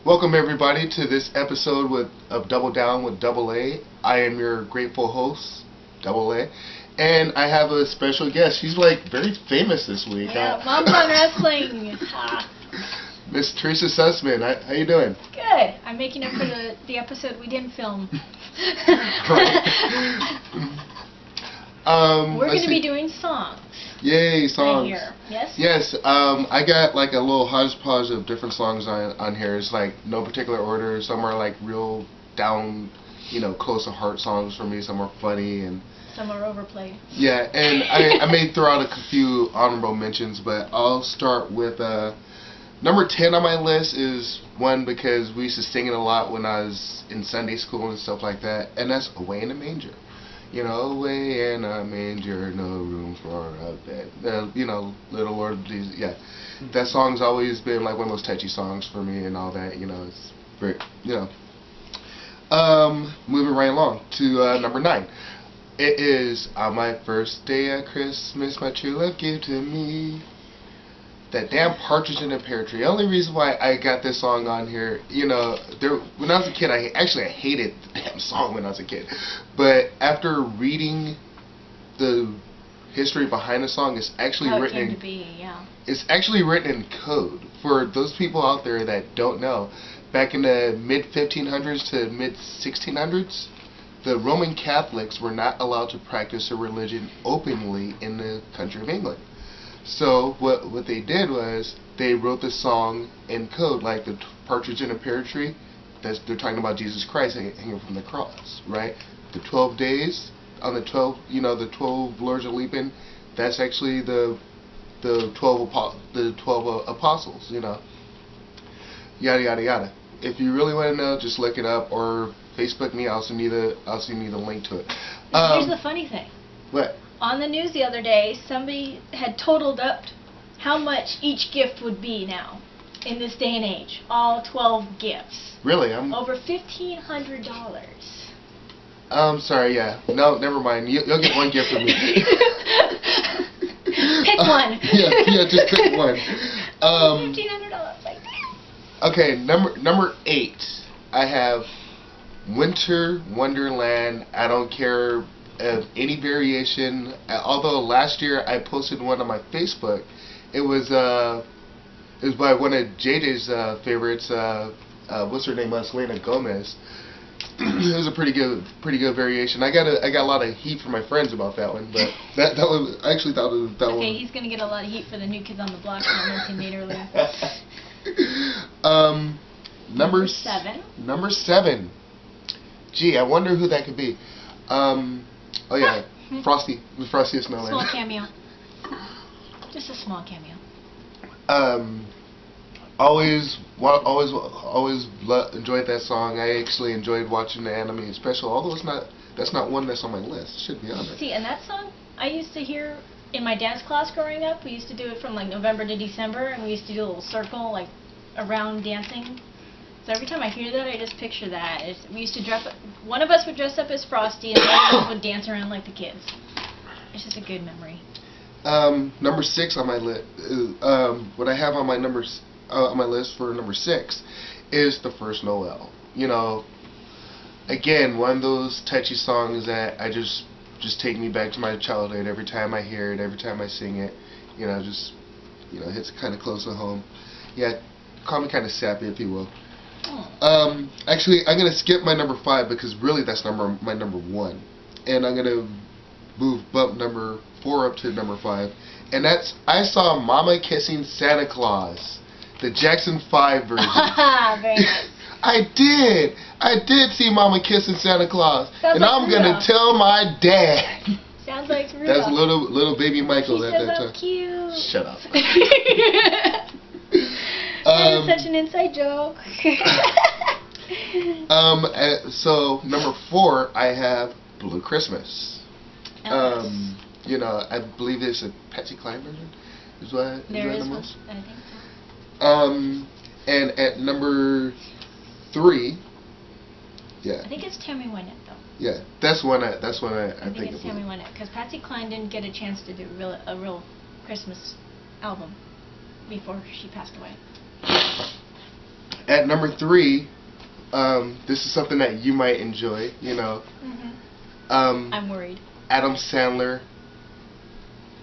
Welcome everybody to this episode of Double Down with Double A. I am your grateful host, Double A, and I have a special guest. She's like very famous this week. Yeah, Mom's on wrestling. Miss Teresa Sussman, how you doing? Good. I'm making up for the episode we didn't film. We're going to be doing songs. Yay, songs. Right here. Yes? Yes, I got like a little hodgepodge of different songs on here. It's like no particular order. Some are like real down, close to heart songs for me. Some are funny and some are overplayed. Yeah, and I may throw out a few honorable mentions, but I'll start with number 10 on my list is one because we used to sing it a lot when I was in Sunday school and stuff like that, and that's Away in a Manger. Away in a manger, no room for a bed. Little Lord of Jesus. Yeah, that song's always been like one of those touchy songs for me and all that. It's very, moving right along to number 9. It is On My First Day at Christmas, my true love gave to me. That damn Partridge in a Pear Tree. The only reason why I got this song on here, when I was a kid, I hated the damn song when I was a kid. But after reading the history behind the song, it's actually It's actually written in code. For those people out there that don't know, back in the mid 1500s to mid 1600s, the Roman Catholics were not allowed to practice their religion openly in the country of England. So what they did was they wrote the song in code, like the Partridge in a Pear Tree. They're talking about Jesus Christ hanging from the cross, right? The 12 days on the 12, the 12 Lords of Leaping. That's actually the 12 apostles, Yada yada yada. If you really want to know, just look it up or Facebook me. I'll send you the link to it. Here's the funny thing. What? On the news the other day, somebody had totaled up how much each gift would be now in this day and age. All 12 gifts. Really? Over $1,500. Sorry, yeah. No, never mind. You'll get one gift from me. Pick one. Yeah, just pick one. $1,500. Like, okay, number 8. I have Winter Wonderland. I don't care of any variation. Although last year I posted one on my Facebook. It was by one of JJ's favorites. What's her name? Selena Gomez. It was a pretty good variation. I got a lot of heat from my friends about that one, but that was I actually thought it was that one. Okay, he's gonna get a lot of heat for the New Kids on the Block comments he made earlier. Number 7. Number 7. Gee, I wonder who that could be. Oh yeah, Frosty the Snowman. Small cameo. Just a small cameo. Always enjoyed that song. I actually enjoyed watching the anime special, although that's not one that's on my list. It should be on there. See, and that song I used to hear in my dance class growing up. We used to do it from like November to December, and we used to do a little circle like around dancing. So every time I hear that, I just picture that. We used to dress up. One of us would dress up as Frosty, and the other of us would dance around like the kids. It's just a good memory. Number 6 on my list. What I have on my on my list for number 6 is the First Noel. Again, one of those touchy songs that I just take me back to my childhood every time I hear it, every time I sing it. Hits kind of close to home. Yeah, call me kind of sappy if you will. Actually, I'm gonna skip my number 5 because really that's my number 1, and I'm gonna bump number 4 up to number 5, and that's I Saw Mama Kissing Santa Claus, the Jackson 5 version. Very nice. I did see Mama kissing Santa Claus, and like I'm gonna tell my dad. Sounds like Rudolph. That's little baby Michael at that time. Cute. Shut up. That is such an inside joke. So number 4, I have Blue Christmas. I believe it's a Patsy Cline version. Is what I think so. And at number 3, yeah. I think it's Tammy Wynette though. Yeah, that's one I think it's Tammy Wynette because Patsy Cline didn't get a chance to do a real Christmas album before she passed away. At number 3, this is something that you might enjoy, you know. I'm worried. Adam Sandler,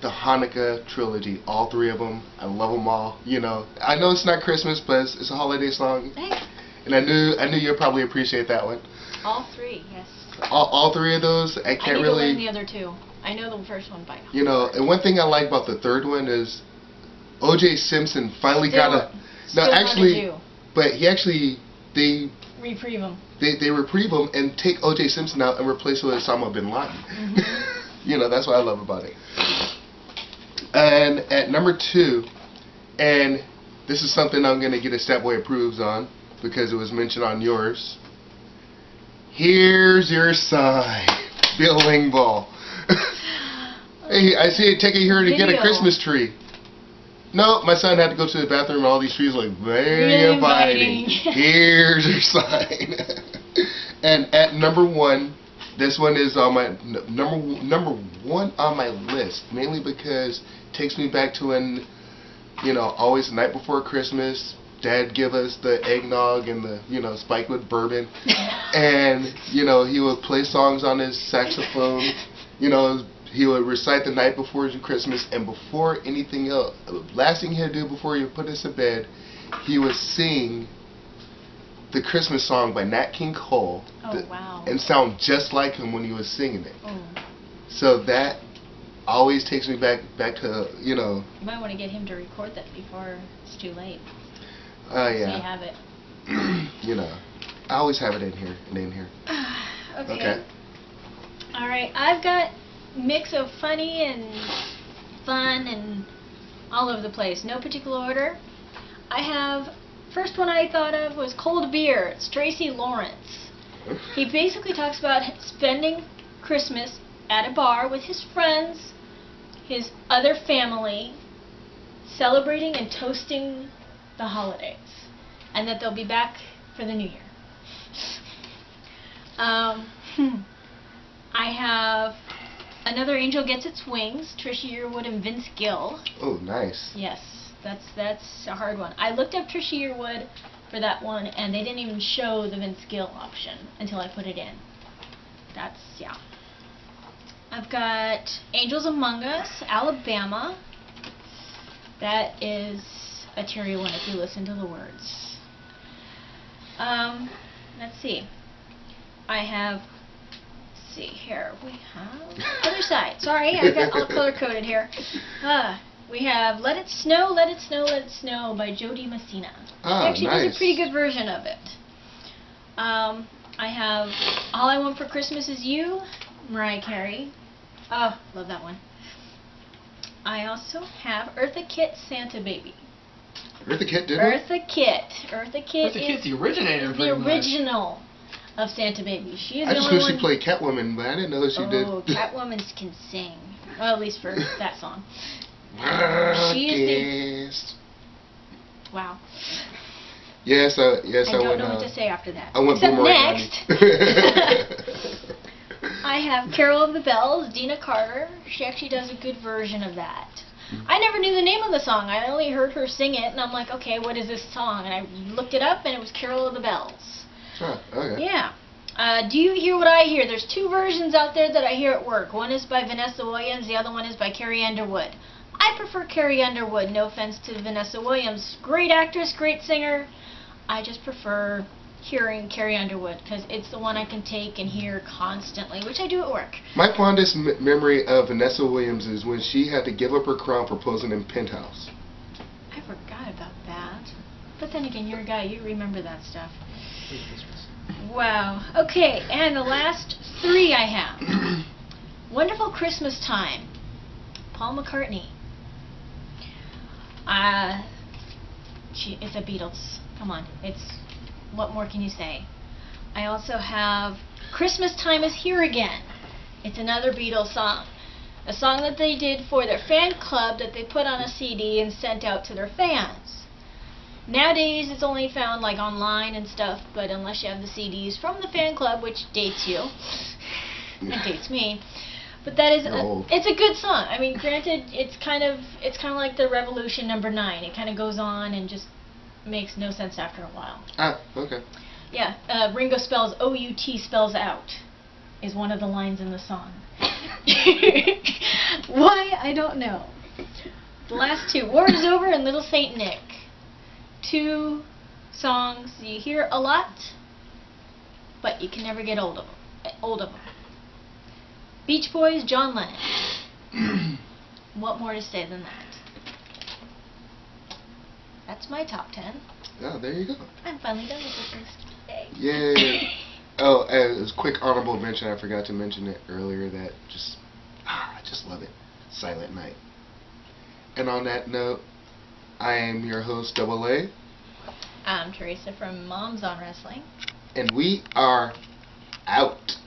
the Hanukkah trilogy, all 3 of them. I love them all, you know. I know it's not Christmas, but it's a holiday song. Thanks. And I knew you'd probably appreciate that one. All 3, yes. All 3 of those, I can't I need really... to learn the other 2. I know the first one by heart. You know, and one thing I like about the 3rd one is O.J. Simpson finally got a... No, actually, but he actually, they reprieve him. They reprieve him and take O.J. Simpson out and replace it with Osama bin Laden. You know, that's what I love about it. And at number 2, and this is something I'm going to get a Stat Boy Approves on because it was mentioned on yours. Here's your sign, Bill Engvall. Hey, I see it. Take it here to get a Christmas tree. No, my son had to go to the bathroom and all these trees like, very inviting. Here's your sign. And at number 1, this one is on my number 1 on my list, mainly because it takes me back to when, you know, always the night before Christmas, Dad give us the eggnog and the, you know, spiked with bourbon, and, you know, he would play songs on his saxophone, you know. He would recite the night before Christmas, and before anything else, the last thing he would do before he would put us to bed, he would sing the Christmas song by Nat King Cole. Wow. And sound just like him when he was singing it. Oh. So that always takes me back to, you know. You might want to get him to record that before it's too late. Oh, yeah. So you have it. You know, I always have it in here. Okay. All right, I've got mix of funny and fun and all over the place. No particular order. I have, first one I thought of was Cold Beer. It's Tracy Lawrence. He basically talks about spending Christmas at a bar with his friends, his other family, celebrating and toasting the holidays, and that they'll be back for the new year. I have Another Angel Gets Its Wings, Trisha Yearwood and Vince Gill. Oh, nice. Yes, that's a hard one. I looked up Trisha Yearwood for that one, and they didn't even show the Vince Gill option until I put it in. That's, yeah. I've got Angels Among Us, Alabama. That is a Terry one if you listen to the words. Let's see. I have, let's see here, we have other side. Sorry, I got all color coded here. We have Let It Snow, Let It Snow, Let It Snow by Jody Messina. Oh, She actually nice. does a pretty good version of it. I have All I Want for Christmas Is You, Mariah Carey. Oh, love that one. I also have Eartha Kitt, Santa Baby. Eartha Kitt did it? Eartha Kitt. Eartha Kitt Kitt's the originator. the original of Santa Baby. She is I the just only knew one. she played Catwoman, but I didn't know she did. Oh, Catwoman can sing. Well, at least for that song. She is the... Wow. Yes, I I don't went. know what to say after that. I went Except Boomerang next, I have Carol of the Bells, Dina Carter. She actually does a good version of that. I never knew the name of the song. I only heard her sing it, and I'm like, okay, what is this song? And I looked it up, and it was Carol of the Bells. Huh, okay. Yeah. Do you hear what I hear? There's 2 versions out there that I hear at work. One is by Vanessa Williams, the other one is by Carrie Underwood. I prefer Carrie Underwood, no offense to Vanessa Williams. Great actress, great singer. I just prefer hearing Carrie Underwood because it's the one I can take and hear constantly, which I do at work. My fondest memory of Vanessa Williams is when she had to give up her crown for posing in Penthouse. I forgot about that. But then again, you're a guy, you remember that stuff. Wow. Okay, and the last 3 I have. Wonderful Christmas Time, Paul McCartney. It's a Beatles. Come on, what more can you say? I also have Christmas Time Is Here Again. It's another Beatles song. A song that they did for their fan club that they put on a CD and sent out to their fans. Nowadays it's only found like online and stuff, but unless you have the CDs from the fan club, which dates you, it dates me. But that is it's a good song. I mean, granted, it's kind of like the Revolution #9. It kind of goes on and just makes no sense after a while. Ah, okay. Yeah, Ringo spells O-U-T spells out is one of the lines in the song. Why? I don't know. The last two, War is Over and Little Saint Nick. Two songs you hear a lot, but you can never get old of them. Beach Boys, John Lennon. What more to say than that? That's my top 10. Oh, there you go. I'm finally done with this list. Yay. Yay. Oh, as a quick honorable mention, I forgot to mention it earlier, that I just love it. Silent Night. And on that note, I am your host, Double A. I'm Teresa from Moms on Wrestling. And we are out.